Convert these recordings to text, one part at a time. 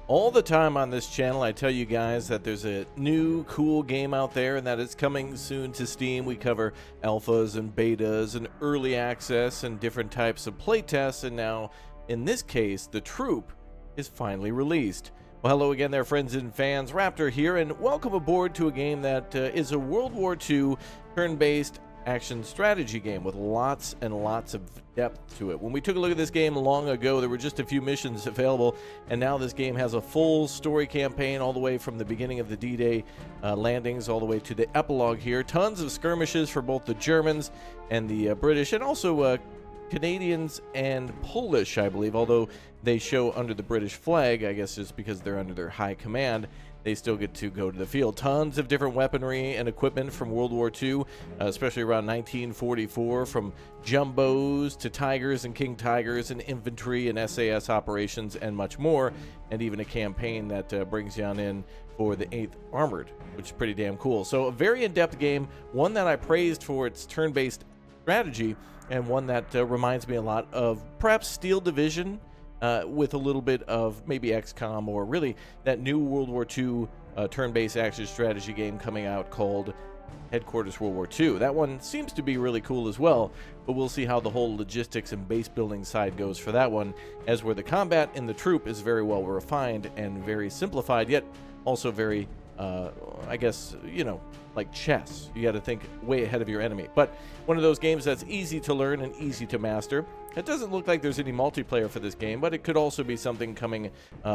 All the time on this channel, I tell you guys that there's a new cool game out there and that it's coming soon to Steam. We cover alphas and betas and early access and different types of playtests, and now, in this case, The Troop is finally released. Well, hello again there, friends and fans. Raptor here, and welcome aboard to a game that is a World War II turn-based action strategy game with lots and lots of depth to it. When we took a look at this game long ago, there were just a few missions available, and now this game has a full story campaign all the way from the beginning of the D-Day landings all the way to the epilogue here. Tons of skirmishes for both the Germans and the British, and also Canadians and Polish, I believe, although they show under the British flag, I guess just because they're under their high command. They still get to go to the field. Tons of different weaponry and equipment from World War II, especially around 1944, from jumbos to Tigers and King Tigers and infantry and SAS operations and much more, and even a campaign that brings you on in for the 8th Armored, which is pretty damn cool. So a very in-depth game, one that I praised for its turn-based strategy, and one that reminds me a lot of perhaps Steel Division, with a little bit of maybe XCOM, or really that new World War II turn-based action strategy game coming out called Headquarters World War II. That one seems to be really cool as well, but we'll see how the whole logistics and base building side goes for that one, as where the combat in The Troop is very well refined and very simplified, yet also very I guess, you know, like chess. You got to think way ahead of your enemy. But one of those games that's easy to learn and easy to master. It doesn't look like there's any multiplayer for this game, but it could also be something coming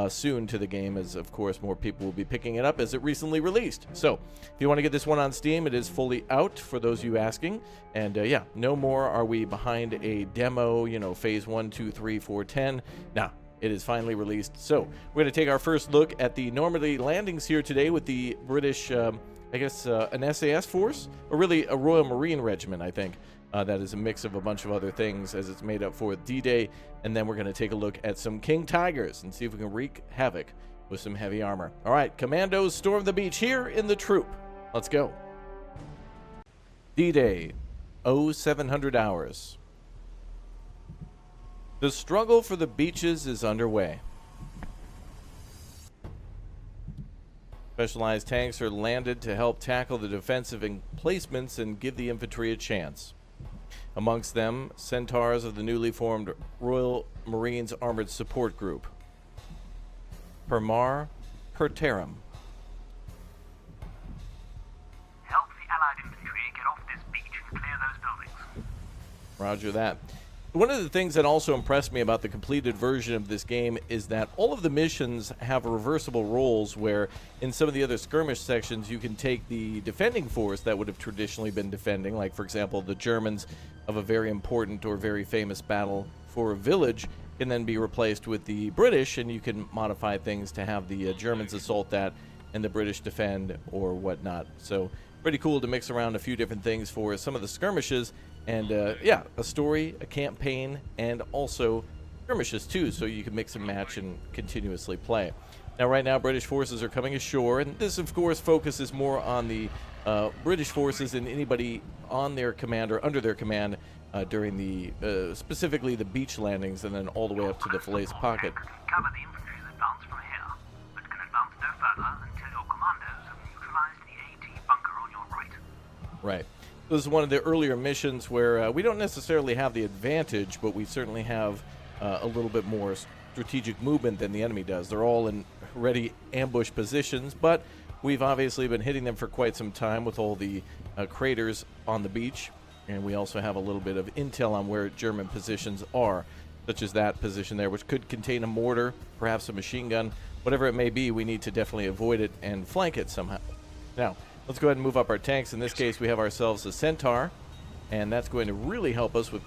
soon to the game, as of course more people will be picking it up as it recently released. So if you want to get this one on Steam, it is fully out for those of you asking. And yeah, no more are we behind a demo, you know, phase 1, 2, 3, 4, 10. Nah. It is finally released. So we're going to take our first look at the Normandy landings here today with the British, I guess, an SAS force, or really a Royal Marine Regiment, I think. That is a mix of a bunch of other things as it's made up for D-Day. And then we're going to take a look at some King Tigers and see if we can wreak havoc with some heavy armor. All right, commandos storm the beach here in The Troop. Let's go. D-Day, 0700 hours. The struggle for the beaches is underway. Specialized tanks are landed to help tackle the defensive emplacements and give the infantry a chance. Amongst them, centaurs of the newly formed Royal Marines Armored Support Group. Permar Perterum. Help the Allied infantry get off this beach and clear those buildings. Roger that. One of the things that also impressed me about the completed version of this game is that all of the missions have reversible roles, where in some of the other skirmish sections you can take the defending force that would have traditionally been defending, like for example the Germans of a very important or very famous battle for a village, can then be replaced with the British, and you can modify things to have the Germans assault that and the British defend or whatnot. So pretty cool to mix around a few different things for some of the skirmishes. And yeah, a story, a campaign, and also skirmishes too, so you can mix and match and continuously play. Now right now British forces are coming ashore, and this of course focuses more on the British forces and anybody on their command or under their command during the specifically the beach landings, and then all the way up to the Falaise Pocket. Cover the infantry's advance from here, but can advance no further until your commandos have neutralized the AT bunker on your right. Right. This is one of the earlier missions where we don't necessarily have the advantage, but we certainly have a little bit more strategic movement than the enemy does. They're all in ready ambush positions, but we've obviously been hitting them for quite some time with all the craters on the beach, and we also have a little bit of intel on where German positions are, such as that position there, which could contain a mortar, perhaps a machine gun. Whatever it may be, we need to definitely avoid it and flank it somehow. Now, let's go ahead and move up our tanks. In this case, we have ourselves a Centaur, and that's going to really help us with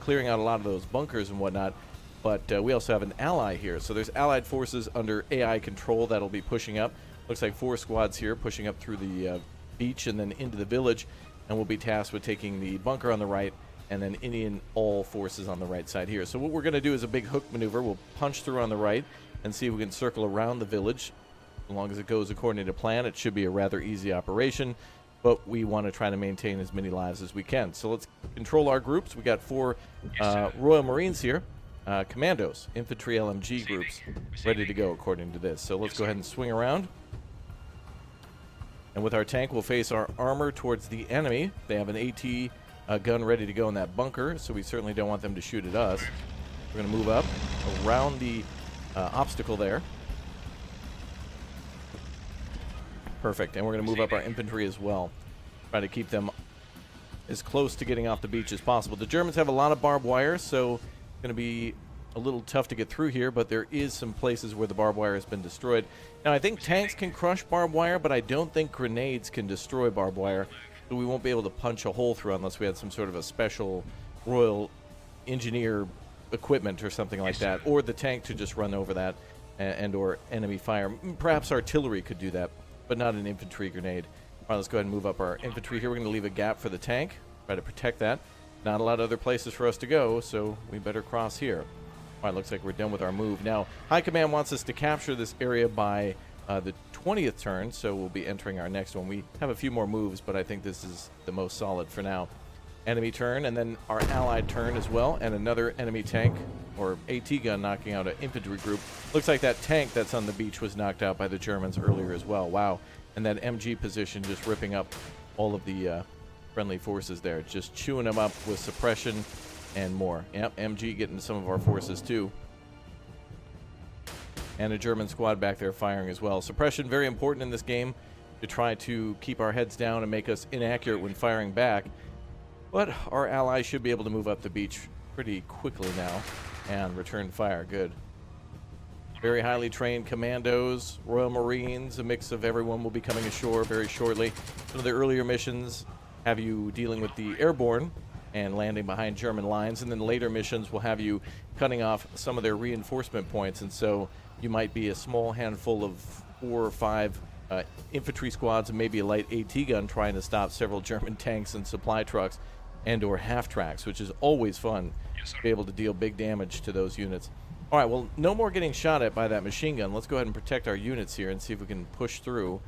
clearing out a lot of those bunkers and whatnot. But we also have an ally here. So there's allied forces under AI control that'll be pushing up. Looks like 4 squads here pushing up through the beach and then into the village, and we'll be tasked with taking the bunker on the right and then Indian all forces on the right side here. So what we're going to do is a big hook maneuver. We'll punch through on the right and see if we can circle around the village. As long as it goes according to plan, it should be a rather easy operation, but we want to try to maintain as many lives as we can. So let's control our groups. We got 4 Royal Marines here, commandos, infantry LMG groups, ready to go according to this. So let's go ahead and swing around. And with our tank, we'll face our armor towards the enemy. They have an AT gun ready to go in that bunker, so we certainly don't want them to shoot at us. We're going to move up around the obstacle there. Perfect. And we're going to move up our infantry as well. Try to keep them as close to getting off the beach as possible. The Germans have a lot of barbed wire, so it's going to be a little tough to get through here, but there is some places where the barbed wire has been destroyed. Now, I think tanks can crush barbed wire, but I don't think grenades can destroy barbed wire, so we won't be able to punch a hole through unless we had some sort of a special Royal Engineer equipment or something like that, or the tank to just run over that and or enemy fire. Perhaps artillery could do that, but not an infantry grenade. All right, let's go ahead and move up our infantry here. We're going to leave a gap for the tank, try to protect that. Not a lot of other places for us to go, so we better cross here. All right, looks like we're done with our move. Now, High Command wants us to capture this area by the 20th turn, so we'll be entering our next one. We have a few more moves, but I think this is the most solid for now. Enemy turn, and then our allied turn as well, and another enemy tank or AT gun knocking out an infantry group. Looks like that tank that's on the beach was knocked out by the Germans earlier as well. Wow. And that MG position just ripping up all of the friendly forces there, just chewing them up with suppression and more. Yep, MG getting some of our forces too. And a German squad back there firing as well. Suppression, very important in this game to try to keep our heads down and make us inaccurate when firing back. But our allies should be able to move up the beach pretty quickly now and return fire. Good. Very highly trained commandos, Royal Marines, a mix of everyone will be coming ashore very shortly. Some of the earlier missions have you dealing with the airborne and landing behind German lines, and then later missions will have you cutting off some of their reinforcement points, and so you might be a small handful of 4 or 5 infantry squads and maybe a light AT gun trying to stop several German tanks and supply trucks and or half-tracks, which is always fun to be able to deal big damage to those units. All right, well, no more getting shot at by that machine gun. Let's go ahead and protect our units here and see if we can push through.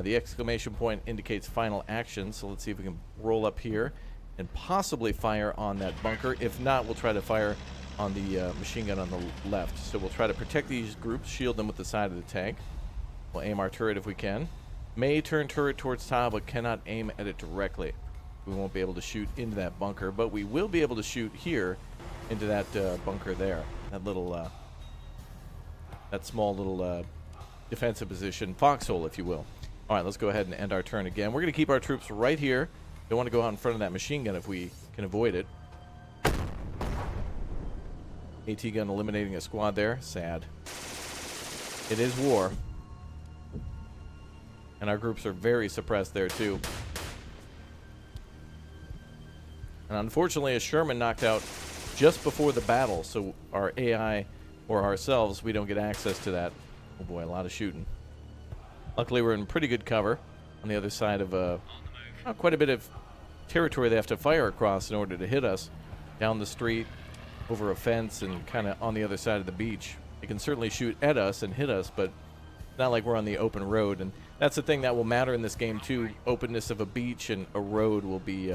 The exclamation point indicates final action, so let's see if we can roll up here and possibly fire on that bunker. If not, we'll try to fire on the machine gun on the left. So we'll try to protect these groups, shield them with the side of the tank. We'll aim our turret if we can. May turn turret towards tile, but cannot aim at it directly. We won't be able to shoot into that bunker, but we will be able to shoot here into that bunker there. That little, that small little defensive position, foxhole, if you will. All right, let's go ahead and end our turn again. We're going to keep our troops right here. Don't want to go out in front of that machine gun if we can avoid it. AT gun eliminating a squad there. Sad. It is war. And our groups are very suppressed there, too. And unfortunately, a Sherman knocked out just before the battle, so our AI or ourselves, we don't get access to that. Oh boy, a lot of shooting. Luckily, we're in pretty good cover on the other side of quite a bit of territory they have to fire across in order to hit us. Down the street, over a fence, and kind of on the other side of the beach. They can certainly shoot at us and hit us, but not like we're on the open road. And that's the thing that will matter in this game, too. Openness of a beach and a road will be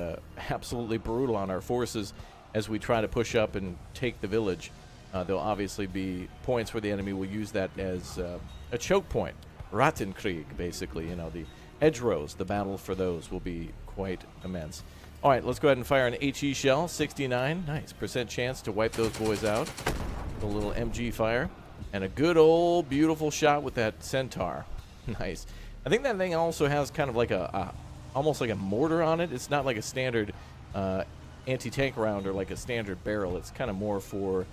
absolutely brutal on our forces as we try to push up and take the village. There'll obviously be points where the enemy will use that as a choke point. Rattenkrieg, basically. You know, the hedgerows, the battle for those will be quite immense. All right, let's go ahead and fire an HE shell. 69, nice % chance to wipe those boys out. A little MG fire. And a good old beautiful shot with that Centaur. Nice. I think that thing also has kind of like almost like a mortar on it. It's not like a standard anti-tank round or like a standard barrel. It's kind of more for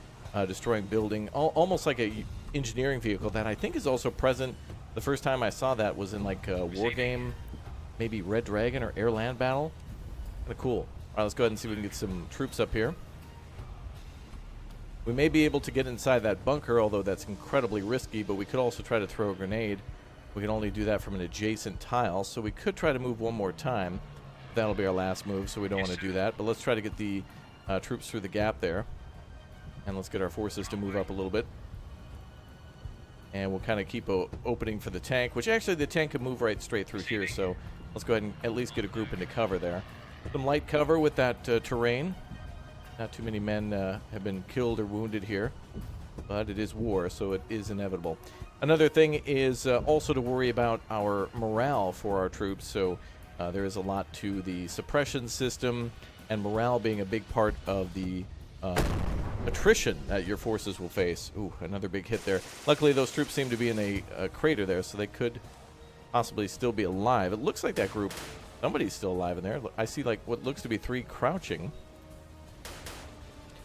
destroying building. Almost like a engineering vehicle that I think is also present. The first time I saw that was in like a war game, maybe Red Dragon or Air Land Battle. Kind of cool. All right, let's go ahead and see if we can get some troops up here. We may be able to get inside that bunker, although that's incredibly risky, but we could also try to throw a grenade. We can only do that from an adjacent tile, so we could try to move one more time. That'll be our last move, so we don't want to do that. But let's try to get the troops through the gap there. And let's get our forces to move up a little bit. And we'll kind of keep an opening for the tank, which actually the tank can move right straight through here, so let's go ahead and at least get a group into cover there. Some light cover with that terrain. Not too many men have been killed or wounded here, but it is war, so it is inevitable. Another thing is also to worry about our morale for our troops, so there is a lot to the suppression system, and morale being a big part of the attrition that your forces will face. Ooh, another big hit there. Luckily, those troops seem to be in a crater there, so they could possibly still be alive. It looks like that group, somebody's still alive in there. I see like what looks to be 3 crouching.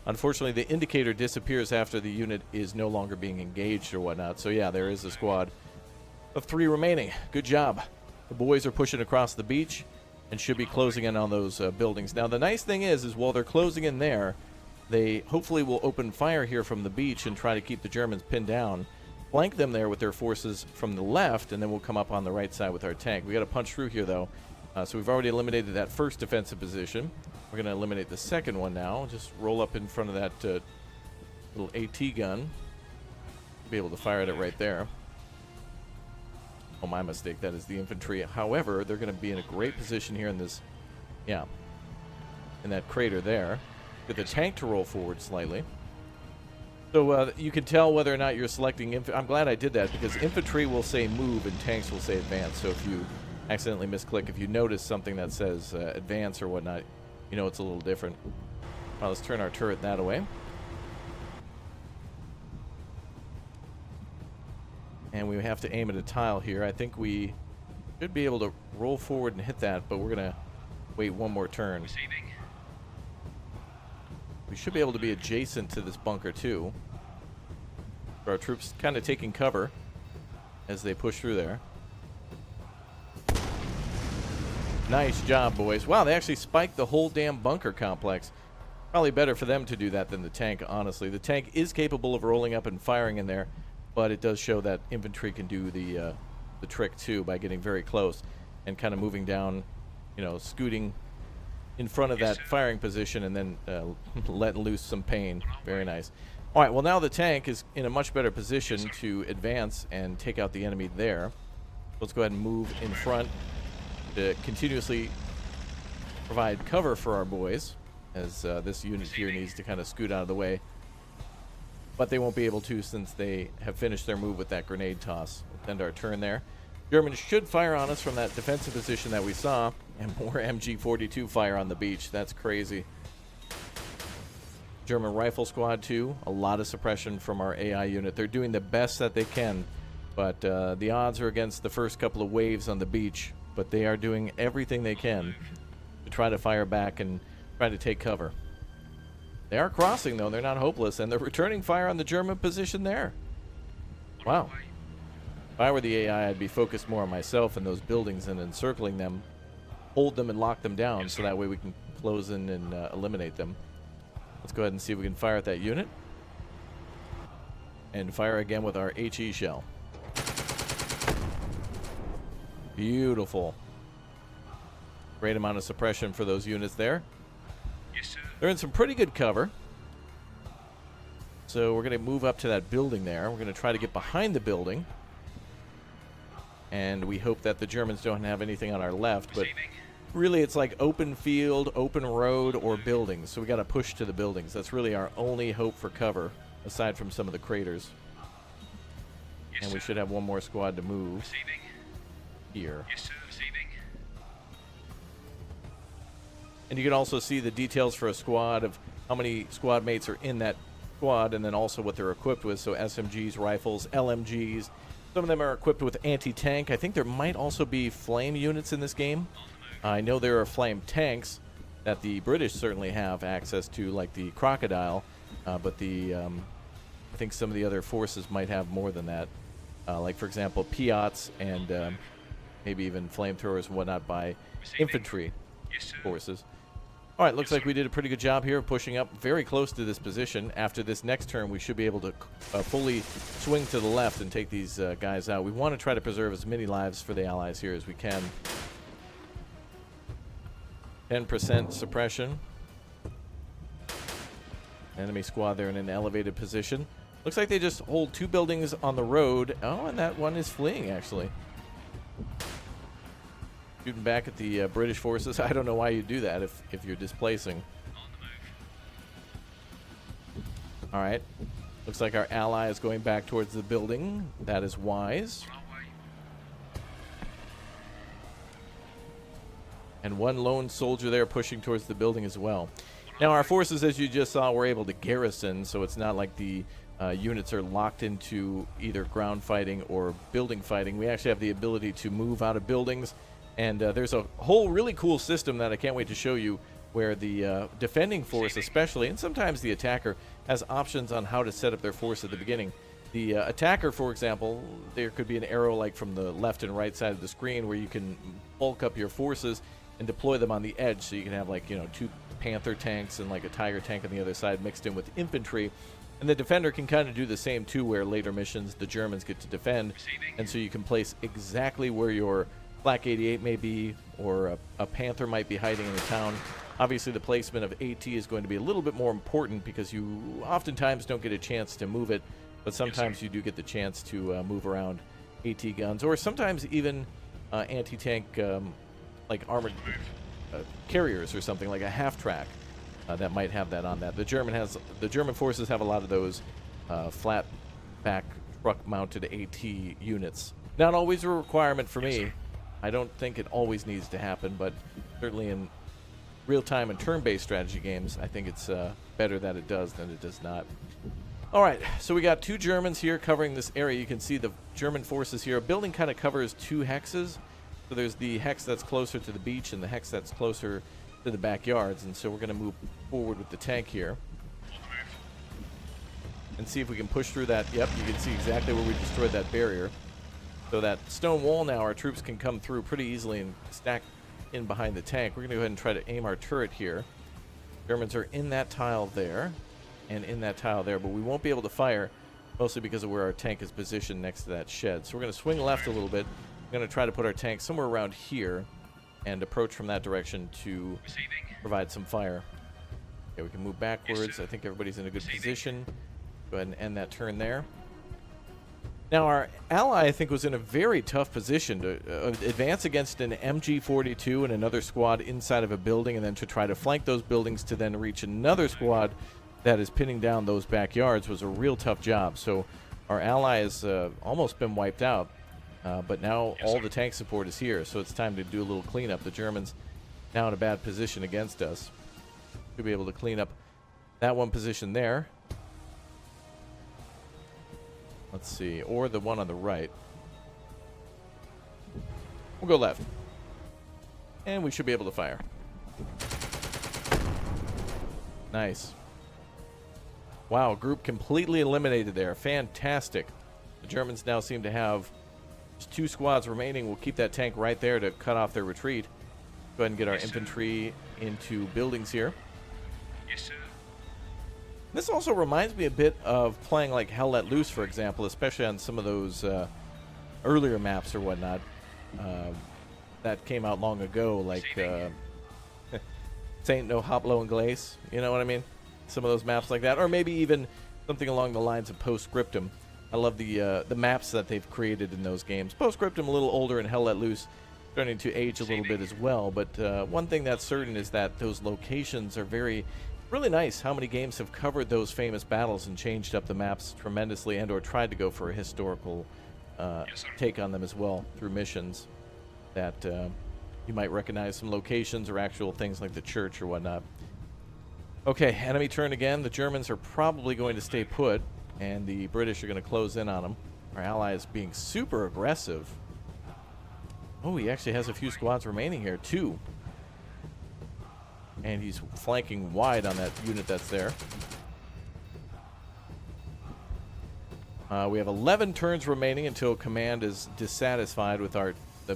Unfortunately, the indicator disappears after the unit is no longer being engaged or whatnot. So yeah, there is a squad of 3 remaining. Good job. The boys are pushing across the beach and should be closing in on those buildings. Now, the nice thing is while they're closing in there, they hopefully will open fire here from the beach and try to keep the Germans pinned down, flank them there with their forces from the left, and then we'll come up on the right side with our tank. We got to punch through here, though. So we've already eliminated that first defensive position. We're going to eliminate the second one now. Just roll up in front of that little AT gun. Be able to fire at it right there. Oh, my mistake. That is the infantry. However, they're going to be in a great position here in this, yeah, in that crater there. Get the tank to roll forward slightly. So you can tell whether or not you're selecting infantry. I'm glad I did that because infantry will say move and tanks will say advance. So if you accidentally misclick, if you notice something that says advance or whatnot, you know it's a little different. Well, let's turn our turret that way. And we have to aim at a tile here. I think we should be able to roll forward and hit that, but we're going to wait one more turn. We should be able to be adjacent to this bunker, too. For our troops kind of taking cover as they push through there. Nice job, boys. Wow, they actually spiked the whole damn bunker complex. Probably better for them to do that than the tank, honestly. The tank is capable of rolling up and firing in there, but it does show that infantry can do the trick, too, by getting very close and kind of moving down, you know, scooting in front of that firing position and then letting loose some pain. Very nice. All right, well, now the tank is in a much better position to advance and take out the enemy there. Let's go ahead and move in front to continuously provide cover for our boys as this unit here needs to kind of scoot out of the way. But they won't be able to since they have finished their move with that grenade toss. We'll end our turn there. Germans should fire on us from that defensive position that we saw, and more MG-42 fire on the beach. That's crazy. German rifle squad, too. A lot of suppression from our AI unit. They're doing the best that they can, but the odds are against the first couple of waves on the beach, but they are doing everything they can to try to fire back and try to take cover. They are crossing, though. They're not hopeless, and they're returning fire on the German position there. Wow. If I were the AI, I'd be focused more on myself and those buildings and encircling them, hold them and lock them down so that way we can close in and eliminate them. Let's go ahead and see if we can fire at that unit. And fire again with our HE shell. Beautiful. Great amount of suppression for those units there. Yes, sir. They're in some pretty good cover. So we're going to move up to that building there. We're going to try to get behind the building. And we hope that the Germans don't have anything on our left. But really, it's like open field, open road, or buildings. So we got to push to the buildings. That's really our only hope for cover, aside from some of the craters. Yes, and we sir. should have one more squad to move Receiving. here. Yes, sir. Receiving. And you can also see the details for a squad of how many squad mates are in that squad, and then also what they're equipped with. So SMGs, rifles, LMGs. Some of them are equipped with anti-tank. I think there might also be flame units in this game. I know there are flame tanks that the British certainly have access to, like the Crocodile, but I think some of the other forces might have more than that. Like, for example, Piats and maybe even flamethrowers and whatnot by infantry forces. All right, looks like we did a pretty good job here pushing up very close to this position. After this next turn, we should be able to fully swing to the left and take these guys out. We want to try to preserve as many lives for the Allies here as we can. 10% suppression. Enemy squad there in an elevated position. Looks like they just hold 2 buildings on the road. Oh, and that one is fleeing, actually. Shooting back at the British forces. I don't know why you do that if you're displacing. All right. Looks like our ally is going back towards the building. That is wise. And one lone soldier there pushing towards the building as well. Now, our forces, as you just saw, were able to garrison, so it's not like the units are locked into either ground fighting or building fighting. We actually have the ability to move out of buildings, and there's a whole really cool system that I can't wait to show you, where the defending force especially, and sometimes the attacker, has options on how to set up their force at the beginning. The attacker, for example, there could be an arrow like from the left and right side of the screen where you can bulk up your forces and deploy them on the edge, so you can have, like, you know, 2 Panther tanks and like a Tiger tank on the other side mixed in with infantry. And the defender can kind of do the same too, where later missions the Germans get to defend, and so you can place exactly where your Flak 88 may be, or a Panther might be hiding in the town. Obviously the placement of AT is going to be a little bit more important because you oftentimes don't get a chance to move it, but sometimes you do get the chance to move around AT guns, or sometimes even anti-tank like armored carriers or something, like a half-track that might have that on that. The German forces have a lot of those flat back truck-mounted AT units. Not always a requirement for me. I don't think it always needs to happen, but certainly in real-time and turn-based strategy games, I think it's better that it does than it does not. All right, so we got 2 Germans here covering this area. You can see the German forces here. A building kind of covers 2 hexes. So there's the hex that's closer to the beach and the hex that's closer to the backyards. And so we're going to move forward with the tank here and see if we can push through that. Yep, you can see exactly where we destroyed that barrier. So that stone wall now, our troops can come through pretty easily and stack in behind the tank. We're going to go ahead and try to aim our turret here. Germans are in that tile there and in that tile there, but we won't be able to fire, mostly because of where our tank is positioned next to that shed. So we're going to swing left a little bit. We're going to try to put our tank somewhere around here and approach from that direction to provide some fire. Okay, we can move backwards. I think everybody's in a good position. Go ahead and end that turn there. Now, our ally, I think, was in a very tough position to advance against an MG-42 and another squad inside of a building, and then to try to flank those buildings to then reach another squad that is pinning down those backyards was a real tough job. So our ally has almost been wiped out, but now all the tank support is here, so it's time to do a little cleanup. The Germans now in a bad position against us. We'll be able to clean up that one position there. Let's see, or the one on the right. We'll go left. And we should be able to fire. Nice. Wow, group completely eliminated there. Fantastic. The Germans now seem to have just 2 squads remaining. We'll keep that tank right there to cut off their retreat. Go ahead and get our infantry into buildings here. Yes, sir. This also reminds me a bit of playing like Hell Let Loose, for example, especially on some of those earlier maps or whatnot that came out long ago, like Saint No Hoplo and Glace, you know what I mean? Some of those maps like that, or maybe even something along the lines of Postscriptum. I love the maps that they've created in those games. Postscriptum a little older, and Hell Let Loose starting to age a little bit as well, but one thing that's certain is that those locations are really nice. How many games have covered those famous battles and changed up the maps tremendously, and or tried to go for a historical take on them as well through missions that you might recognize some locations or actual things like the church or whatnot. Okay, enemy turn again. The Germans are probably going to stay put, and the British are going to close in on them. Our ally is being super aggressive. Oh, he actually has a few squads remaining here, 2. And he's flanking wide on that unit that's there. We have 11 turns remaining until command is dissatisfied with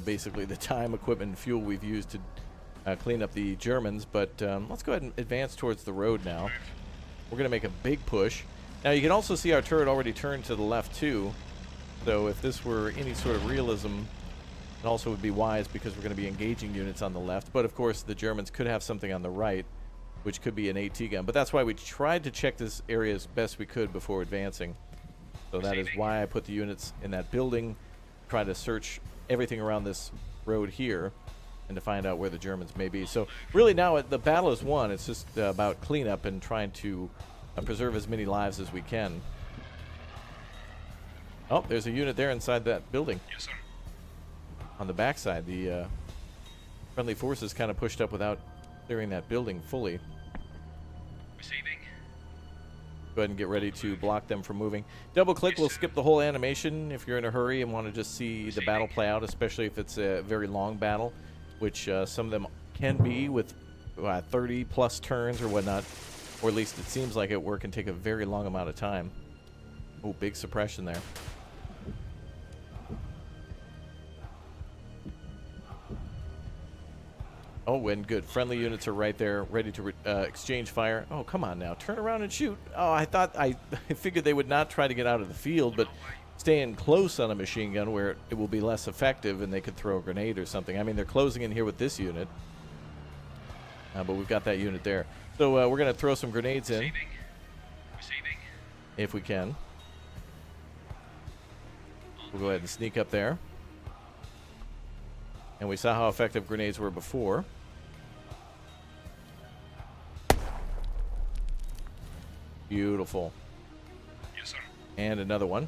basically the time, equipment, and fuel we've used to clean up the Germans. But let's go ahead and advance towards the road now. We're going to make a big push. Now, you can also see our turret already turned to the left, too. So if this were any sort of realism, it also would be wise because we're going to be engaging units on the left. But, of course, the Germans could have something on the right, which could be an AT gun. But that's why we tried to check this area as best we could before advancing. So that is why I put the units in that building, try to search everything around this road here, and to find out where the Germans may be. So really now the battle is won. It's just about cleanup and trying to preserve as many lives as we can. Oh, there's a unit there inside that building. Yes, sir. On the backside, the friendly forces kind of pushed up without clearing that building fully. Receiving. Go ahead and get ready to block them from moving. Double click will skip the whole animation if you're in a hurry and want to just see the battle play out, especially if it's a very long battle, which some of them can be with 30 plus turns or whatnot, or at least it seems like it, where it can take a very long amount of time. Oh, big suppression there. Oh, and good. Friendly units are right there, ready to exchange fire. Oh, come on now. Turn around and shoot. Oh, I figured they would not try to get out of the field, but stay in close on a machine gun where it will be less effective and they could throw a grenade or something. I mean, they're closing in here with this unit. But we've got that unit there. So we're going to throw some grenades in. Receiving. If we can. We'll go ahead and sneak up there. And we saw how effective grenades were before. Beautiful. Yes, sir. And another one.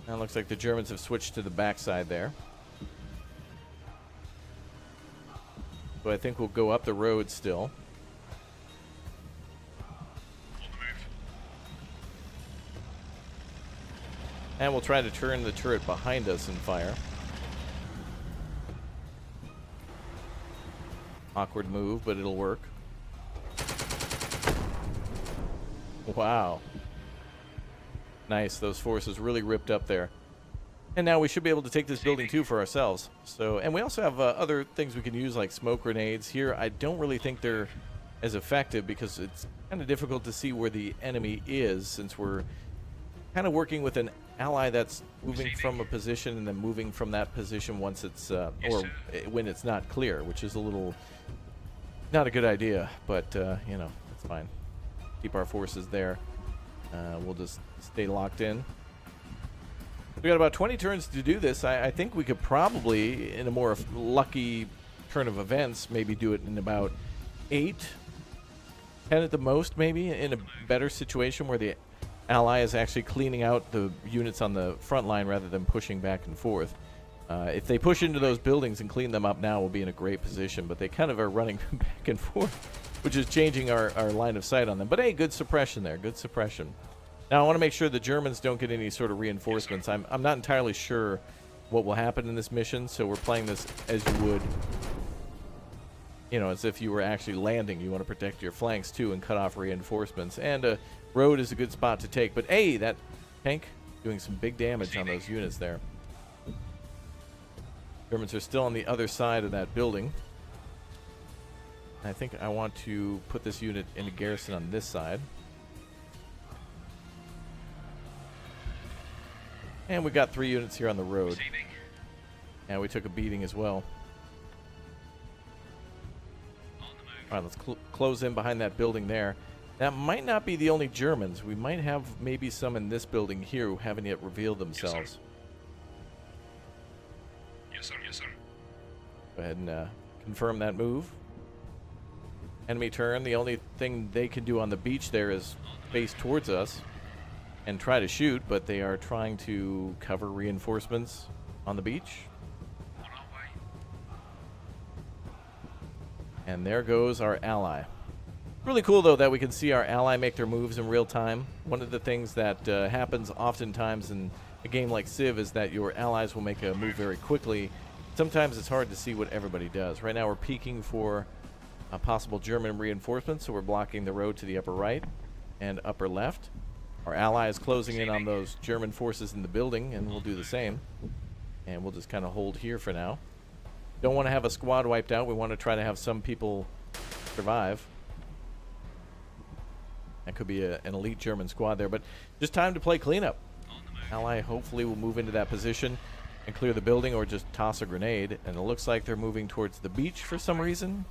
Now it looks like the Germans have switched to the backside there. So I think we'll go up the road still. On the move. And we'll try to turn the turret behind us and fire. Awkward move, but it'll work. Wow. Nice. Those forces really ripped up there. And now we should be able to take this building too for ourselves. So, and we also have other things we can use like smoke grenades. Here, I don't really think they're as effective because it's kind of difficult to see where the enemy is, since we're kind of working with an ally that's moving from a position and then moving from that position once it's when it's not clear, which is a little not a good idea, but you know, it's fine. Keep our forces there. We'll just stay locked in. We got about 20 turns to do this. I think we could probably, in a more lucky turn of events, maybe do it in about 8, 10 at the most, maybe, in a better situation where the ally is actually cleaning out the units on the front line rather than pushing back and forth. If they push into those buildings and clean them up now, we'll be in a great position, but they kind of are running back and forth, which is changing our line of sight on them. But hey, good suppression there, good suppression. Now, I want to make sure the Germans don't get any sort of reinforcements. I'm not entirely sure what will happen in this mission, so we're playing this as you would, you know, as if you were actually landing. You want to protect your flanks, too, and cut off reinforcements. And a road is a good spot to take. But, hey, that tank doing some big damage on those units there. Germans are still on the other side of that building. I think I want to put this unit into garrison on this side. And we got 3 units here on the road. Receiving. And we took a beating as well. On the move. All right, let's close in behind that building there. That might not be the only Germans. We might have maybe some in this building here who haven't yet revealed themselves. Yes, sir. Yes, sir. Go ahead and confirm that move. Enemy turn. The only thing they can do on the beach there is face towards us and try to shoot, but they are trying to cover reinforcements on the beach. On our way. And there goes our ally. Really cool, though, that we can see our ally make their moves in real time. One of the things that happens oftentimes in a game like Civ is that your allies will make a move very quickly. Sometimes it's hard to see what everybody does. Right now we're peeking for a possible German reinforcement, so we're blocking the road to the upper right and upper left. Our ally is closing in on those German forces in the building, and we'll do the same. And we'll just kind of hold here for now. Don't want to have a squad wiped out. We want to try to have some people survive. That could be an elite German squad there, but just time to play cleanup. Ally hopefully will move into that position and clear the building or just toss a grenade. And it looks like they're moving towards the beach for some reason.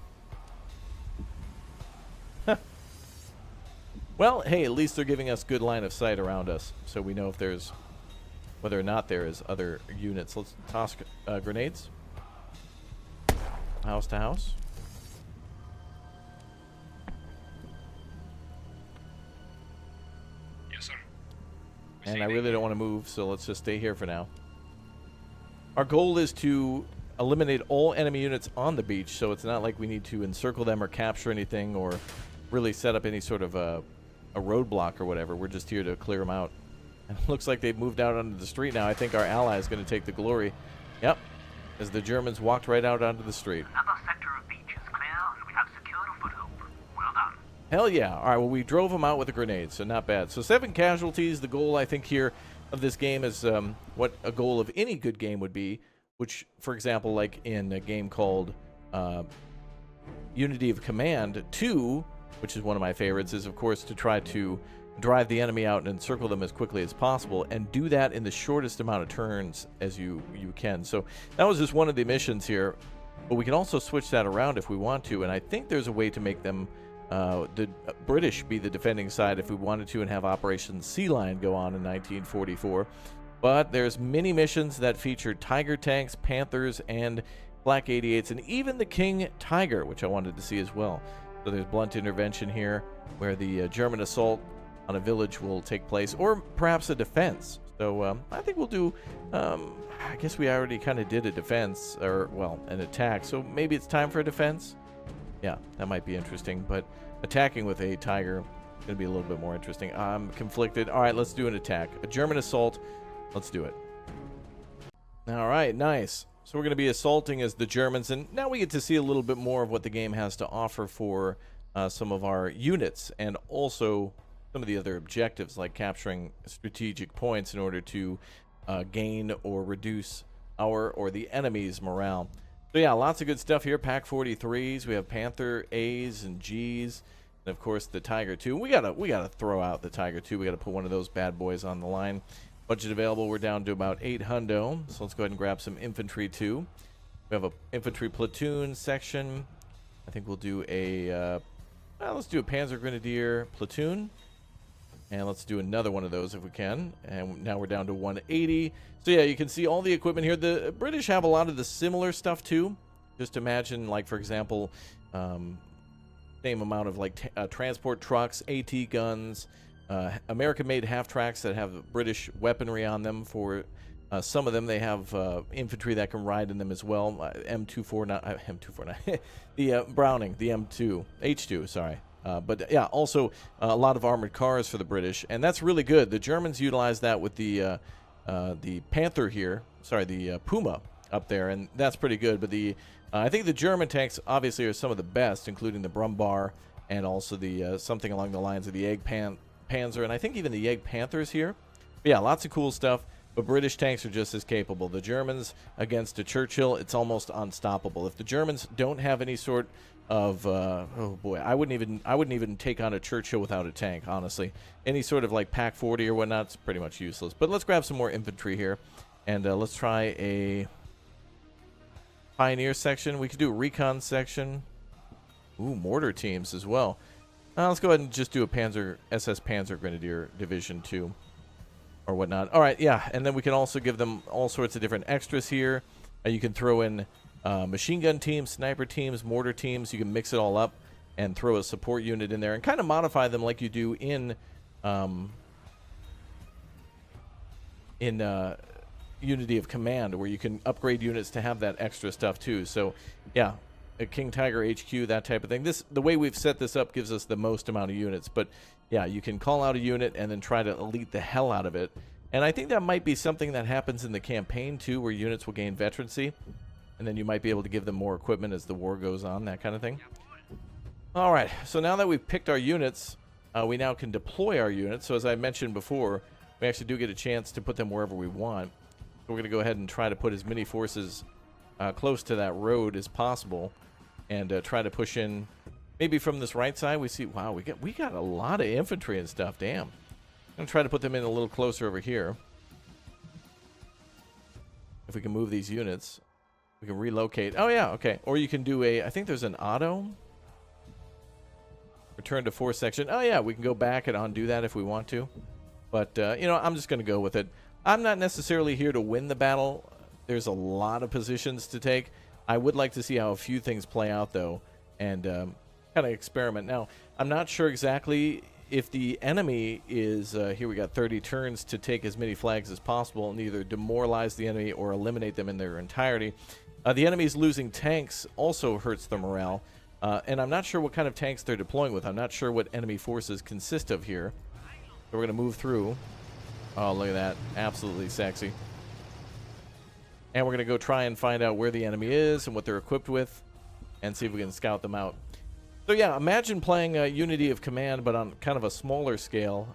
Well, hey, at least they're giving us good line of sight around us, so we know if there's, whether or not there is other units. Let's toss grenades. House to house. and I really don't want to move, so let's just stay here for now. Our goal is to eliminate all enemy units on the beach, so it's not like we need to encircle them or capture anything or really set up any sort of a roadblock or whatever. We're just here to clear them out. And it looks like they've moved out onto the street now. I think our ally is going to take the glory. Yep, as the Germans walked right out onto the street. Another sector of beach is clear, and we have secured a foothold. Well done. Hell yeah. All right, well, we drove them out with a grenade, so not bad. So 7 casualties. The goal, I think, here of this game is what a goal of any good game would be, which, for example, like in a game called Unity of Command 2, which is one of my favorites, is, of course, to try to drive the enemy out and encircle them as quickly as possible and do that in the shortest amount of turns as you can. So that was just one of the missions here, but we can also switch that around if we want to, and I think there's a way to make them the British be the defending side if we wanted to and have Operation Sea Lion go on in 1944. But there's many missions that feature Tiger tanks, Panthers, and Black 88s, and even the King Tiger, which I wanted to see as well. So there's blunt intervention here where the German assault on a village will take place, or perhaps a defense. So I think we'll do, I guess we already kind of did a defense, or, well, an attack. So maybe it's time for a defense? Yeah, that might be interesting. But attacking with a Tiger is going to be a little bit more interesting. I'm conflicted. All right, let's do an attack. A German assault. Let's do it. All right, nice. So we're going to be assaulting as the Germans, and now we get to see a little bit more of what the game has to offer for some of our units, and also some of the other objectives, like capturing strategic points in order to gain or reduce our or the enemy's morale. So yeah, lots of good stuff here. Pack 43s. We have Panther A's and G's, and of course the Tiger 2. We gotta throw out the Tiger 2. We gotta put one of those bad boys on the line. Budget available, we're down to about 8 hundo. So let's go ahead and grab some infantry too. We have a infantry platoon section. I think we'll do a let's do a Panzer Grenadier platoon. And let's do another one of those if we can. And now we're down to 180. So yeah, you can see all the equipment here. The British have a lot of the similar stuff too. Just imagine, like, for example, same amount of like transport trucks, AT guns, American-made half-tracks that have British weaponry on them. For some of them, they have infantry that can ride in them as well. M249, the Browning, the H2, sorry. But yeah, also a lot of armored cars for the British, and that's really good. The Germans utilize that with the Panther here, sorry, the Puma up there, and that's pretty good. But the I think the German tanks obviously are some of the best, including the Brummbär and also the something along the lines of the Panzer, and I think even the Jäger Panthers here. But yeah, lots of cool stuff. But British tanks are just as capable. The Germans against a Churchill, it's almost unstoppable. If the Germans don't have any sort of oh boy, I wouldn't even take on a Churchill without a tank, honestly. Any sort of like Pack 40 or whatnot, it's pretty much useless. But let's grab some more infantry here, and let's try a Pioneer section. We could do a Recon section. Ooh, mortar teams as well. Let's go ahead and just do a SS Panzer Grenadier Division 2 or whatnot. All right, yeah, and then we can also give them all sorts of different extras here. You can throw in machine gun teams, sniper teams, mortar teams. You can mix it all up and throw a support unit in there and kind of modify them like you do in Unity of Command, where you can upgrade units to have that extra stuff too. So yeah, a King Tiger HQ, that type of thing. The way we've set this up gives us the most amount of units, but yeah, you can call out a unit and then try to elite the hell out of it. And I think that might be something that happens in the campaign too, where units will gain veterancy, and then you might be able to give them more equipment as the war goes on, that kind of thing. All right, so now that we've picked our units, we now can deploy our units. So as I mentioned before, we actually do get a chance to put them wherever we want. So we're going to go ahead and try to put as many forces close to that road as possible, and try to push in. Maybe from this right side, we see, wow, we got a lot of infantry and stuff. Damn. I'm going to try to put them in a little closer over here. If we can move these units, we can relocate. Oh, yeah, okay. Or you can do I think there's an auto. Return to force section. Oh, yeah, we can go back and undo that if we want to. But, you know, I'm just going to go with it. I'm not necessarily here to win the battle. There's a lot of positions to take. I would like to see how a few things play out, though, and kind of experiment. Now, I'm not sure exactly if the enemy is here, we got 30 turns to take as many flags as possible and either demoralize the enemy or eliminate them in their entirety. The enemy's losing tanks also hurts the morale, and I'm not sure what kind of tanks they're deploying with. I'm not sure what enemy forces consist of here. So we're going to move through. Oh, look at that. Absolutely sexy. And we're going to go try and find out where the enemy is and what they're equipped with and see if we can scout them out. So yeah, imagine playing Unity of Command, but on kind of a smaller scale.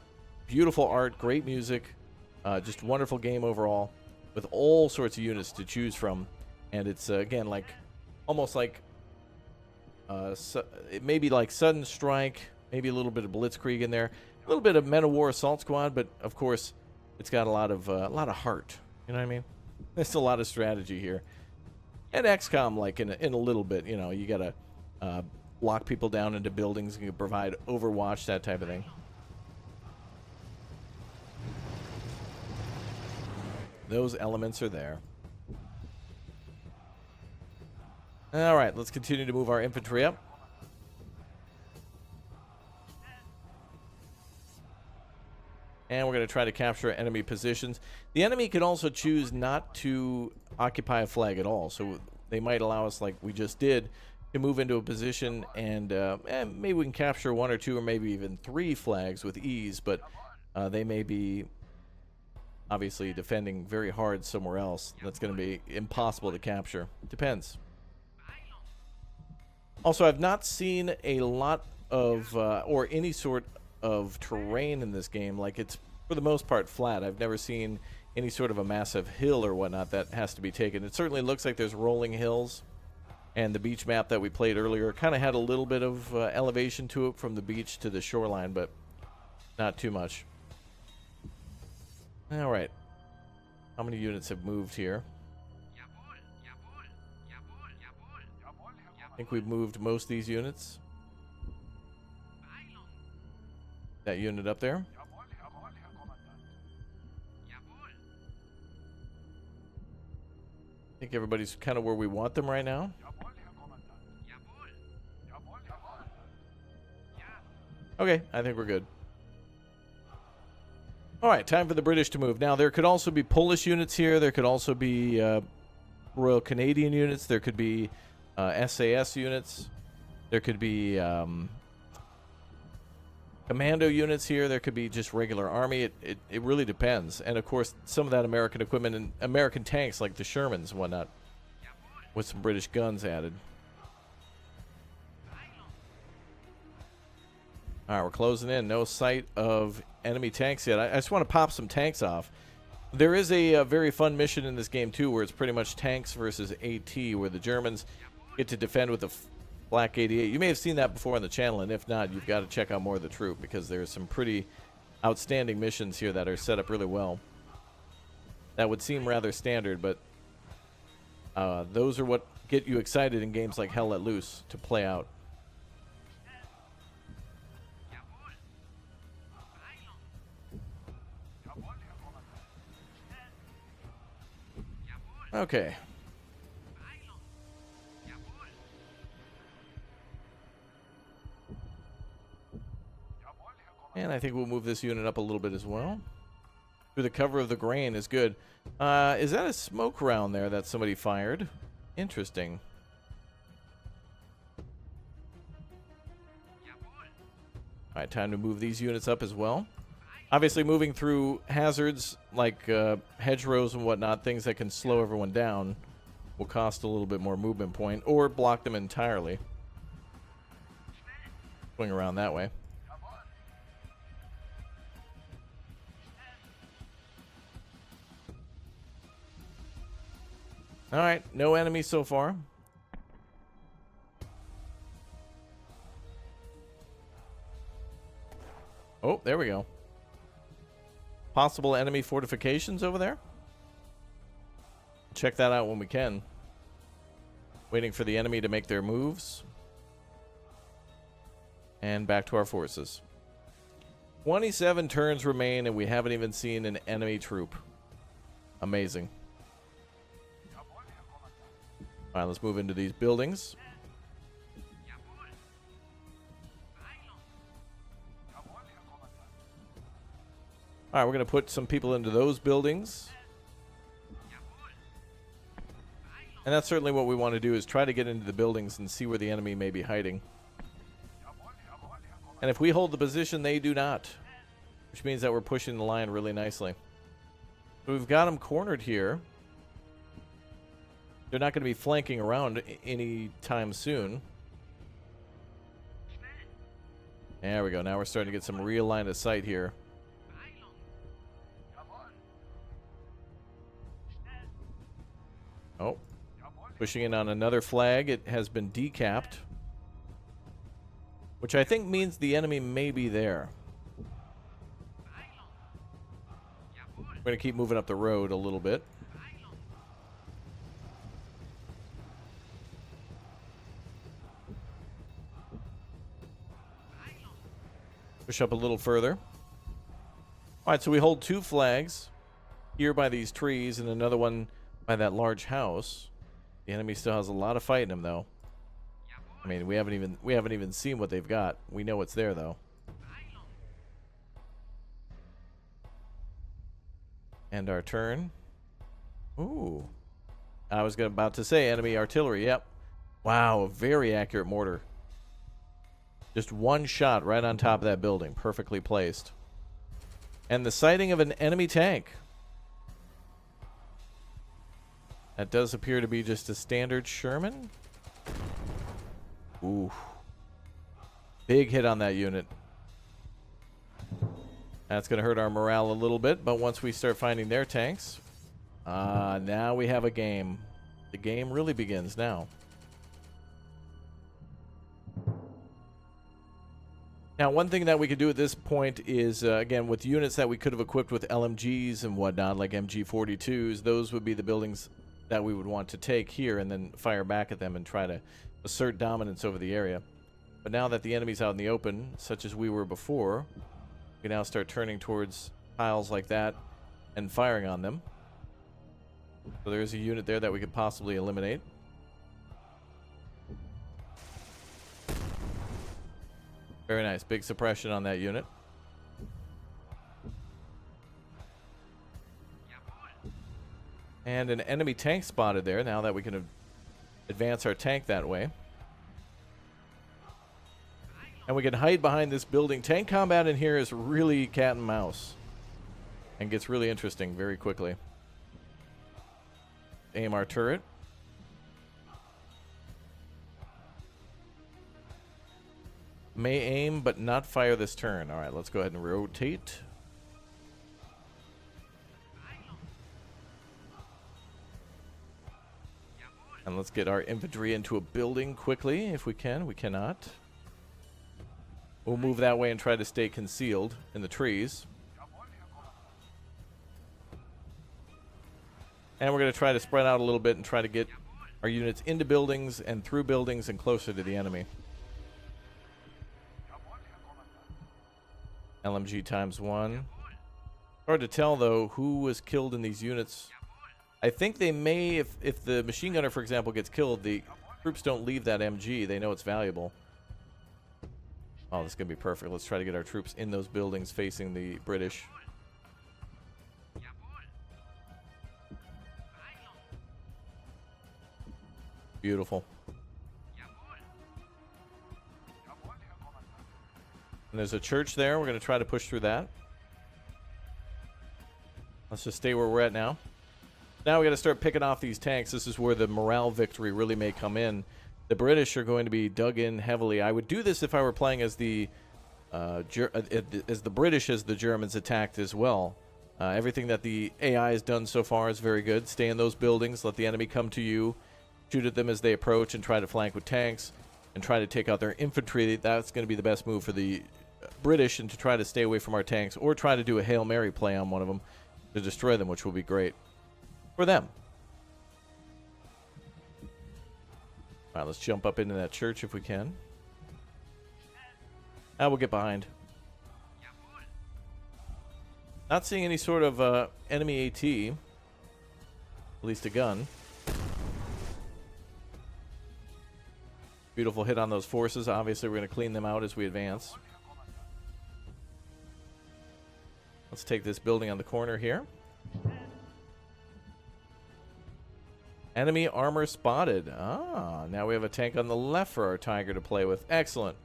Beautiful art, great music, just wonderful game overall with all sorts of units to choose from. And it's, again, like almost like maybe like Sudden Strike, maybe a little bit of Blitzkrieg in there, a little bit of Men of War Assault Squad, but of course it's got a lot of heart. You know what I mean? There's a lot of strategy here. And XCOM, like in a little bit, you know, you gotta lock people down into buildings, you can provide Overwatch, that type of thing. Those elements are there. All right, let's continue to move our infantry up. And we're going to try to capture enemy positions. The enemy could also choose not to occupy a flag at all. So they might allow us, like we just did, to move into a position and maybe we can capture 1 or 2 or maybe even 3 flags with ease. But they may be obviously defending very hard somewhere else. That's going to be impossible to capture. Depends. Also, I've not seen a lot of or any sort of terrain in this game. Like, it's for the most part flat. I've never seen any sort of a massive hill or whatnot that has to be taken. It certainly looks like there's rolling hills, and the beach map that we played earlier kind of had a little bit of elevation to it from the beach to the shoreline, but not too much. All right, how many units have moved here? I think we've moved most of these units. That unit up there. I think everybody's kind of where we want them right now. Okay, I think we're good. All right, time for the British to move. Now, there could also be Polish units here. There could also be Royal Canadian units. There could be SAS units. There could be commando units here. There could be just regular army. It really depends. And of course, some of that American equipment and American tanks like the Shermans and whatnot, with some British guns added. All right, we're closing in. No sight of enemy tanks yet. I just want to pop some tanks off. There is a very fun mission in this game too, where it's pretty much tanks versus AT, where the Germans get to defend with the Black 88. You may have seen that before on the channel, and if not, you've got to check out more of the troop, because there's some pretty outstanding missions here that are set up really well. That would seem rather standard, but those are what get you excited in games like Hell Let Loose to play out. Okay. And I think we'll move this unit up a little bit as well. Through the cover of the grain is good. Is that a smoke round there that somebody fired? Interesting. All right, time to move these units up as well. Obviously, moving through hazards like hedgerows and whatnot, things that can slow everyone down, will cost a little bit more movement point, or block them entirely. Swing around that way. All right, no enemies so far. Oh, there we go. Possible enemy fortifications over there. Check that out when we can. Waiting for the enemy to make their moves. And back to our forces. 27 turns remain, and we haven't even seen an enemy troop. Amazing. All right, let's move into these buildings. All right, we're going to put some people into those buildings. And that's certainly what we want to do, is try to get into the buildings and see where the enemy may be hiding. And if we hold the position, they do not. Which means that we're pushing the line really nicely. So we've got them cornered here. They're not going to be flanking around anytime soon. There we go. Now we're starting to get some real line of sight here. Oh. Pushing in on another flag. It has been decapped. Which I think means the enemy may be there. We're going to keep moving up the road a little bit. Push up a little further. All right, so we hold 2 flags here by these trees and another one by that large house. The enemy still has a lot of fight in him, though. I mean, we haven't even seen what they've got. We know it's there, though. And our turn. Ooh. I was about to say enemy artillery. Yep. Wow, a very accurate mortar. Just one shot right on top of that building. Perfectly placed. And the sighting of an enemy tank. That does appear to be just a standard Sherman. Ooh. Big hit on that unit. That's going to hurt our morale a little bit, but once we start finding their tanks, now we have a game. The game really begins now. Now, one thing that we could do at this point is, again, with units that we could have equipped with LMGs and whatnot, like MG42s, those would be the buildings that we would want to take here and then fire back at them and try to assert dominance over the area. But now that the enemy's out in the open, such as we were before, we can now start turning towards piles like that and firing on them. So there's a unit there that we could possibly eliminate. Very nice. Big suppression on that unit. And an enemy tank spotted there, now that we can advance our tank that way. And we can hide behind this building. Tank combat in here is really cat and mouse. And gets really interesting very quickly. Aim our turret. May aim, but not fire this turn. Alright, let's go ahead and rotate. And let's get our infantry into a building quickly, if we can. We cannot. We'll move that way and try to stay concealed in the trees. And we're going to try to spread out a little bit and try to get our units into buildings and through buildings and closer to the enemy. LMG ×1. Hard to tell, though, who was killed in these units. I think they may, if the machine gunner, for example, gets killed, the troops don't leave that MG. They know it's valuable. Oh, this is going to be perfect. Let's try to get our troops in those buildings facing the British. Beautiful. And there's a church there. We're going to try to push through that. Let's just stay where we're at now. Now we got to start picking off these tanks. This is where the morale victory really may come in. The British are going to be dug in heavily. I would do this if I were playing as the British as the Germans attacked as well. Everything that the AI has done so far is very good. Stay in those buildings. Let the enemy come to you. Shoot at them as they approach and try to flank with tanks and try to take out their infantry. That's going to be the best move for the British, and to try to stay away from our tanks or try to do a Hail Mary play on one of them to destroy them, which will be great for them. All right, let's jump up into that church if we can. We'll get behind. Not seeing any sort of enemy AT. At least a gun. Beautiful hit on those forces. Obviously, we're going to clean them out as we advance. Let's take this building on the corner here. Enemy armor spotted. Ah, now we have a tank on the left for our Tiger to play with. Excellent.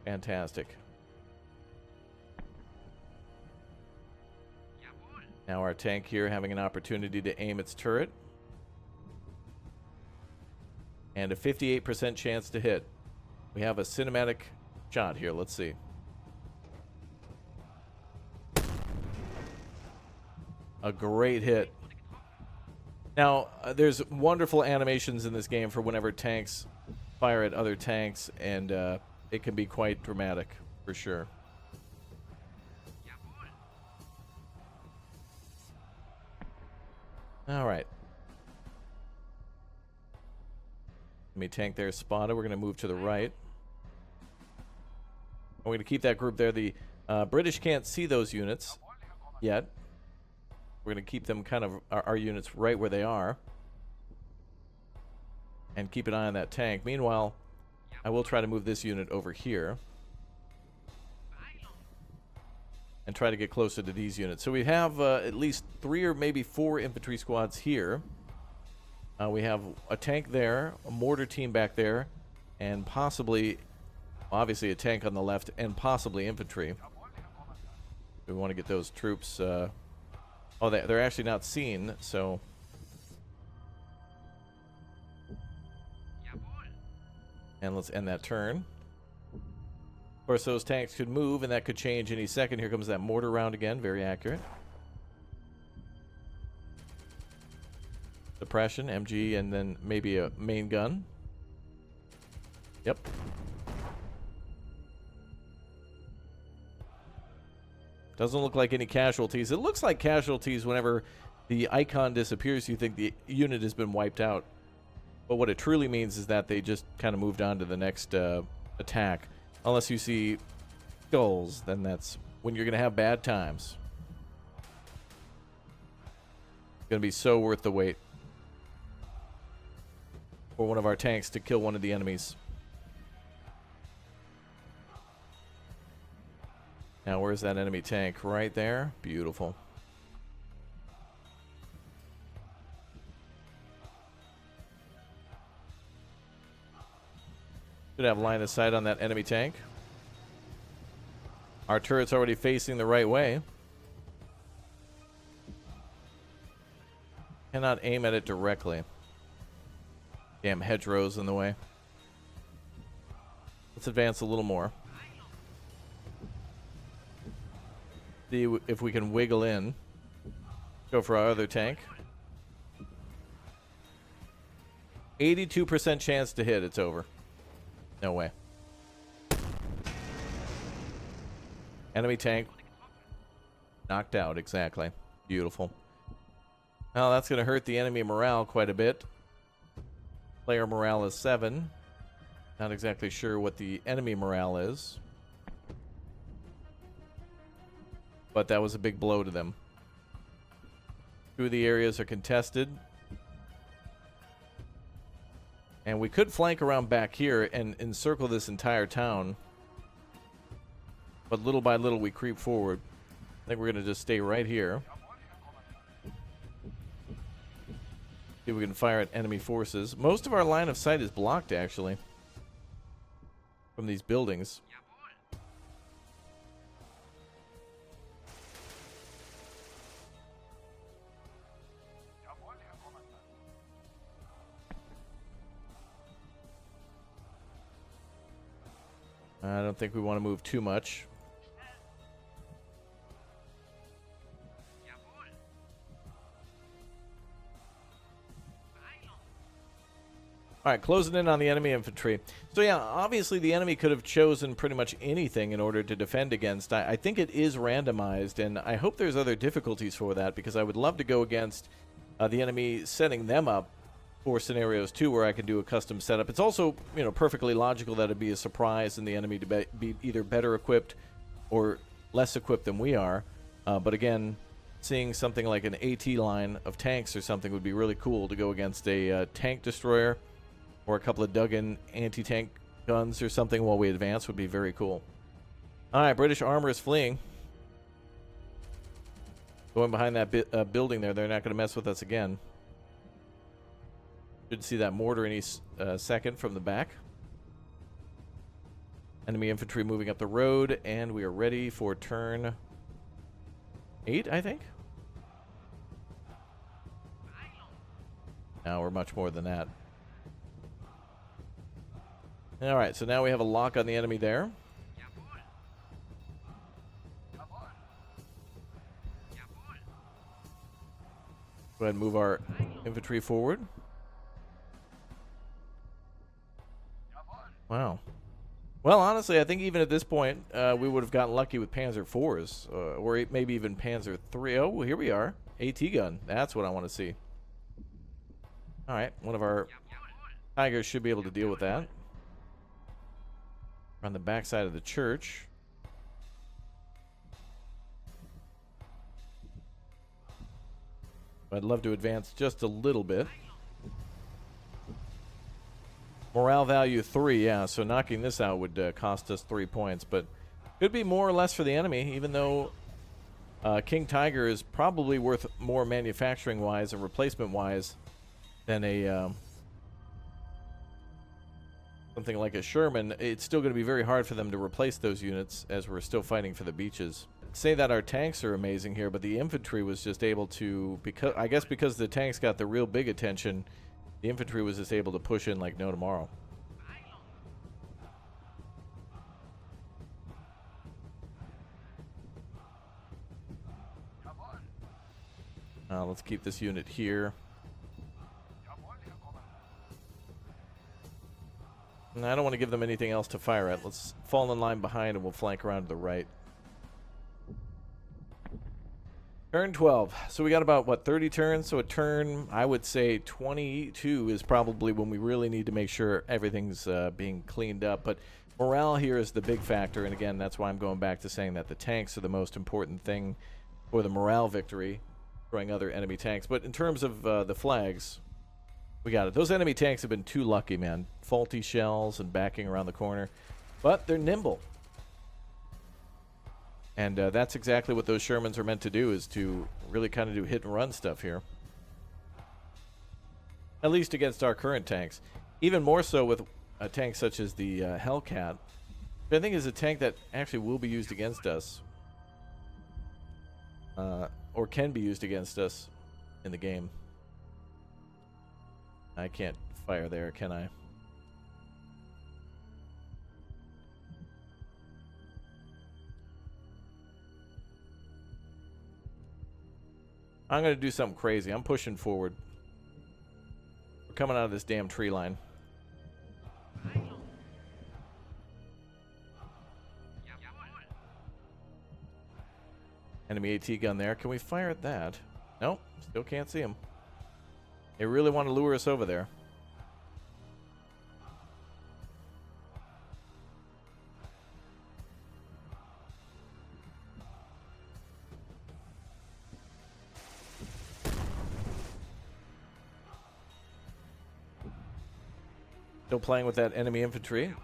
Fantastic. Now our tank here having an opportunity to aim its turret. And a 58% chance to hit. We have a cinematic shot here. Let's see. A great hit. Now, there's wonderful animations in this game for whenever tanks fire at other tanks, and it can be quite dramatic, for sure. All right. Enemy tank there spotted. We're going to move to the right. We're going to keep that group there. The British can't see those units yet. We're going to keep them kind of, our units right where they are. And keep an eye on that tank. Meanwhile, I will try to move this unit over here. And try to get closer to these units. So we have at least 3 or maybe 4 infantry squads here. We have a tank there, a mortar team back there, and possibly, obviously, a tank on the left, and possibly infantry. We want to get those troops... Oh, they're actually not seen, so... And let's end that turn. Of course, those tanks could move, and that could change any second. Here comes that mortar round again. Very accurate. Suppression, MG, and then maybe a main gun. Yep. Doesn't look like any casualties. It looks like casualties whenever the icon disappears. You think the unit has been wiped out. But what it truly means is that they just kind of moved on to the next attack. Unless you see skulls, then that's when you're going to have bad times. It's going to be so worth the wait for one of our tanks to kill one of the enemies. Now, where's that enemy tank? Right there. Beautiful. Should have line of sight on that enemy tank. Our turret's already facing the right way. Cannot aim at it directly. Damn hedgerows in the way. Let's advance a little more. See if we can wiggle in. Go for our other tank. 82% chance to hit. It's over. No way. Enemy tank. Knocked out, exactly. Beautiful. Now that's going to hurt the enemy morale quite a bit. Player morale is 7. Not exactly sure what the enemy morale is. But that was a big blow to them. 2 of the areas are contested. And we could flank around back here and encircle this entire town. But little by little we creep forward. I think we're going to just stay right here. See if we can fire at enemy forces. Most of our line of sight is blocked, actually, from these buildings. I don't think we want to move too much. All right, closing in on the enemy infantry. So yeah, obviously the enemy could have chosen pretty much anything in order to defend against. I think it is randomized, and I hope there's other difficulties for that, because I would love to go against the enemy, setting them up for scenarios too, where I can do a custom setup. It's also, you know, perfectly logical that it'd be a surprise and the enemy to be either better equipped or less equipped than we are. But again, seeing something like an AT line of tanks or something would be really cool to go against a tank destroyer or a couple of dug-in anti-tank guns or something while we advance would be very cool. All right, British armor is fleeing. Going behind that building there, they're not going to mess with us again. Should see that mortar any second from the back. Enemy infantry moving up the road, and we are ready for turn 8, I think. Now we're much more than that. All right, so now we have a lock on the enemy there. Go ahead and move our infantry forward. Wow. Well, honestly, I think even at this point, we would have gotten lucky with Panzer IVs, or maybe even Panzer III. Oh, well, here we are. AT gun. That's what I want to see. All right, one of our Tigers should be able to deal with that. On the backside of the church. I'd love to advance just a little bit. Morale value 3, yeah, so knocking this out would cost us 3 points, but could be more or less for the enemy, even though King Tiger is probably worth more manufacturing-wise and replacement-wise than a something like a Sherman. It's still going to be very hard for them to replace those units as we're still fighting for the beaches. Say that our tanks are amazing here, but the infantry was just able to, because the tanks got the real big attention, the infantry was just able to push in like no tomorrow. Let's keep this unit here. And I don't want to give them anything else to fire at. Let's fall in line behind and we'll flank around to the right. Turn 12. So we got about, what, 30 turns? So a turn, I would say 22 is probably when we really need to make sure everything's being cleaned up. But morale here is the big factor. And again, that's why I'm going back to saying that the tanks are the most important thing for the morale victory, destroying other enemy tanks. But in terms of the flags, we got it. Those enemy tanks have been too lucky, man. Faulty shells and backing around the corner. But they're nimble. And that's exactly what those Shermans are meant to do, is to really kind of do hit and run stuff here. At least against our current tanks. Even more so with a tank such as the Hellcat. I think is a tank that actually will be used against us. Or can be used against us in the game. I can't fire there, can I? I'm going to do something crazy. I'm pushing forward. We're coming out of this damn tree line. Enemy AT gun there. Can we fire at that? Nope. Still can't see him. They really want to lure us over there. Still playing with that enemy infantry.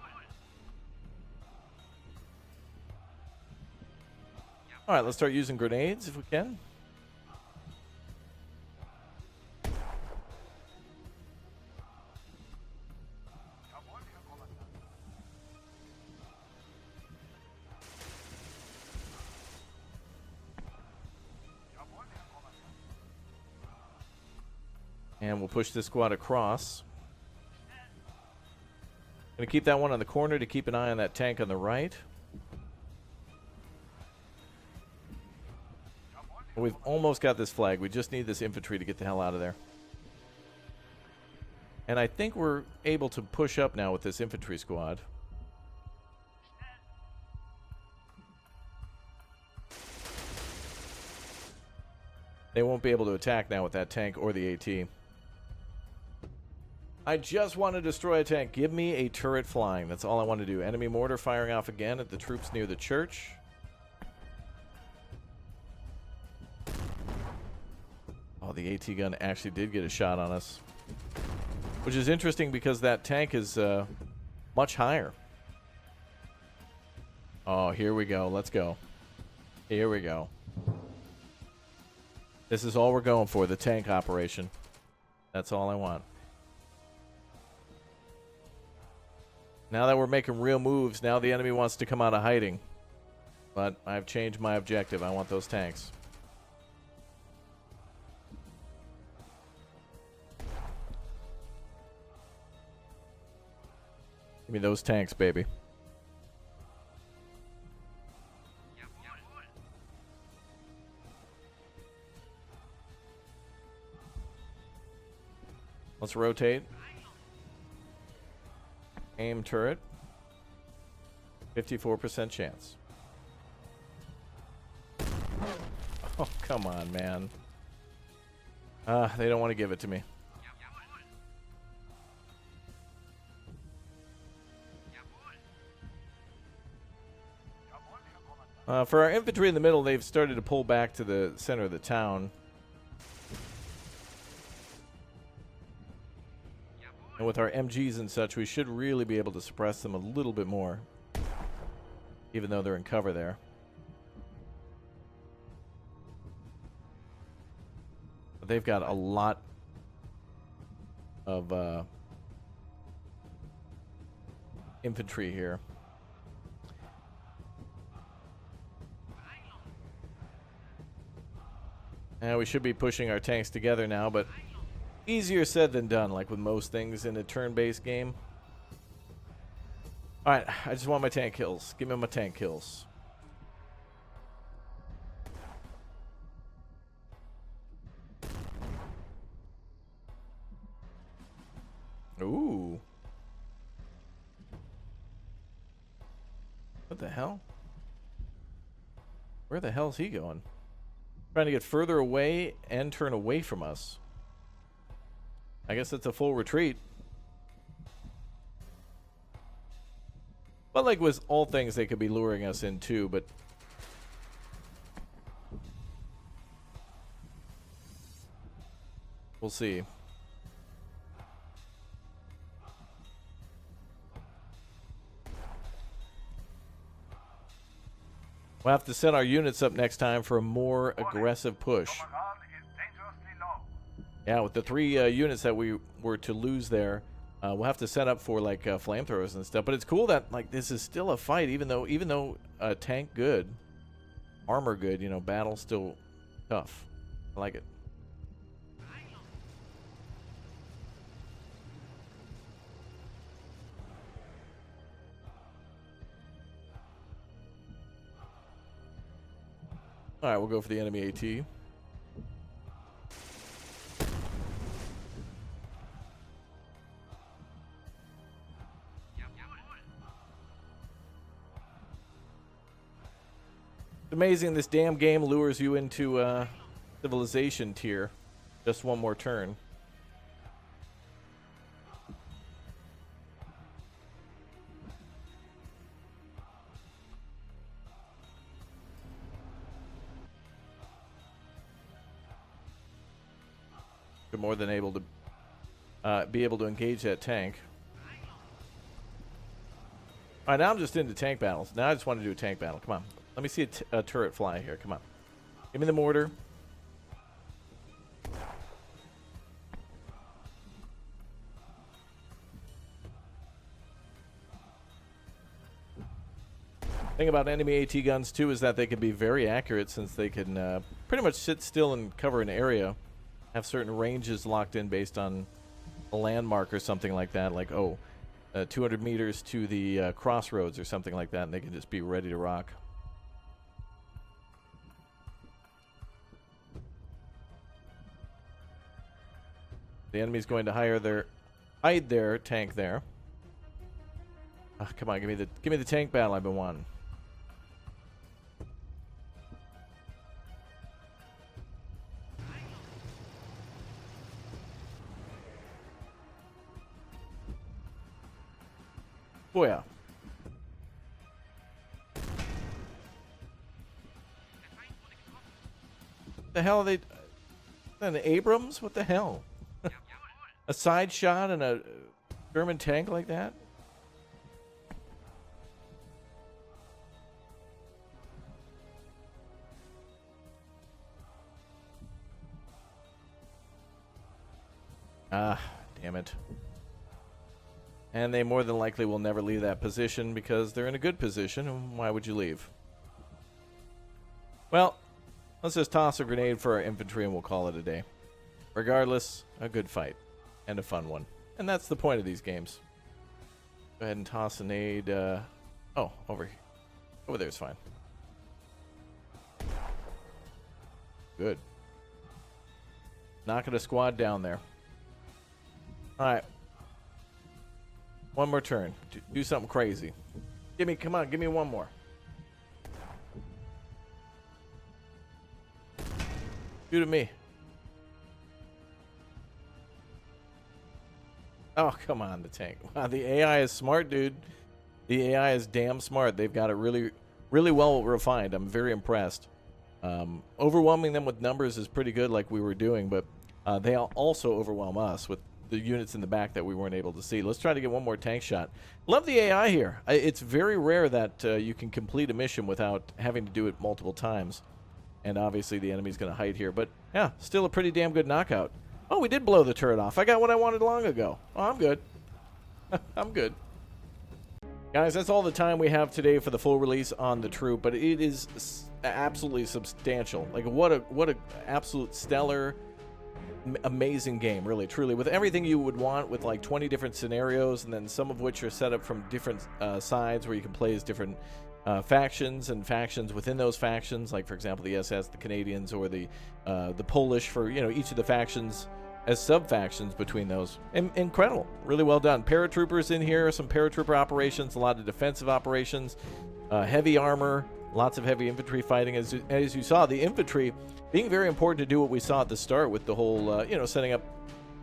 All right, let's start using grenades if we can. And we'll push this squad across. Gonna keep that one on the corner to keep an eye on that tank on the right. We've almost got this flag. We just need this infantry to get the hell out of there. And I think we're able to push up now with this infantry squad. They won't be able to attack now with that tank or the AT. I just want to destroy a tank. Give me a turret flying. That's all I want to do. Enemy mortar firing off again at the troops near the church. Oh, the AT gun actually did get a shot on us. Which is interesting because that tank is much higher. Oh, here we go. Let's go. Here we go. This is all we're going for, the tank operation. That's all I want. Now that we're making real moves, now the enemy wants to come out of hiding. But I've changed my objective. I want those tanks. Give me those tanks, baby. Let's rotate. Aim turret. 54% chance. Oh, come on, man. They don't want to give it to me. For our infantry in the middle, they've started to pull back to the center of the town. And with our MGs and such, we should really be able to suppress them a little bit more. Even though they're in cover there. But they've got a lot of infantry here. And we should be pushing our tanks together now, but easier said than done, like with most things in a turn-based game. Alright, I just want my tank kills. Give me my tank kills. Ooh. What the hell? Where the hell's he going? Trying to get further away and turn away from us. I guess it's a full retreat. But like with all things, they could be luring us in too, but we'll see. We'll have to set our units up next time for a more aggressive push. Yeah, with the 3 units that we were to lose there, we'll have to set up for like flamethrowers and stuff. But it's cool that like this is still a fight, even though tank good, armor good, you know, battle still tough. I like it. All right, we'll go for the enemy AT. It's amazing this damn game lures you into civilization tier. Just one more turn. You're more than able to be able to engage that tank. All right, now I'm just into tank battles. Now I just want to do a tank battle. Come on. Let me see a turret fly here. Come on. Give me the mortar. Thing about enemy AT guns too is that they can be very accurate, since they can pretty much sit still and cover an area, have certain ranges locked in based on a landmark or something like that, like 200 meters to the crossroads or something like that, and they can just be ready to rock. The enemy's going to hide their tank there. Come on, give me the tank battle I've been wanting. Oh yeah. The hell are they? An Abrams? What the hell? A side shot and a German tank like that? Ah, damn it. And they more than likely will never leave that position because they're in a good position, and why would you leave? Well, let's just toss a grenade for our infantry and we'll call it a day. Regardless, a good fight. And a fun one. And that's the point of these games. Go ahead and toss a nade. Oh, over here. Over there is fine. Good. Knocking a squad down there. Alright. One more turn. Do something crazy. Come on, give me one more. Shoot at me. Oh, come on, the tank. Wow, the AI is smart, dude. The AI is damn smart. They've got it really, really well refined. I'm very impressed. Overwhelming them with numbers is pretty good like we were doing, but they also overwhelm us with the units in the back that we weren't able to see. Let's try to get one more tank shot. Love the AI here. It's very rare that you can complete a mission without having to do it multiple times. And obviously the enemy's going to hide here. But yeah, still a pretty damn good knockout. Oh, we did blow the turret off. I got what I wanted long ago. Oh, I'm good. I'm good. Guys, that's all the time we have today for the full release on the troop, but it is absolutely substantial. Like, what a absolute stellar, amazing game, really, truly, with everything you would want, with like 20 different scenarios, and then some of which are set up from different sides where you can play as different factions and factions within those factions, like for example the SS, the Canadians, or the Polish, for each of the factions as sub-factions between those. Incredible. Really well done. Paratroopers in here, some paratrooper operations, a lot of defensive operations, heavy armor, lots of heavy infantry fighting. As you saw, the infantry being very important to do what we saw at the start with the whole, setting up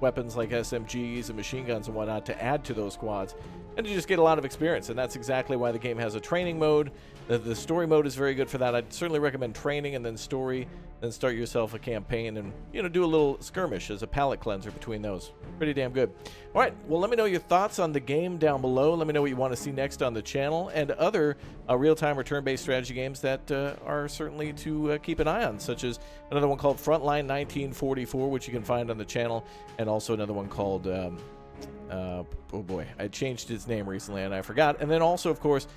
weapons like SMGs and machine guns and whatnot to add to those squads and to just get a lot of experience. And that's exactly why the game has a training mode. The story mode is very good for that. I'd certainly recommend training and then story, then start yourself a campaign and, do a little skirmish as a palate cleanser between those. Pretty damn good. All right, well, let me know your thoughts on the game down below. Let me know what you want to see next on the channel and other real-time or turn-based strategy games that are certainly to keep an eye on, such as another one called Frontline 1944, which you can find on the channel, and also another one called, oh boy, I changed its name recently and I forgot. And then also, of course,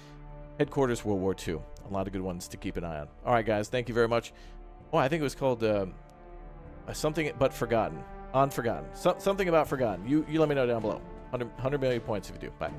Headquarters World War II. A lot of good ones to keep an eye on. All right, guys, thank you very much. Oh, I think it was called something but forgotten. Unforgotten. Something about forgotten. You let me know down below. 100 million points if you do. Bye.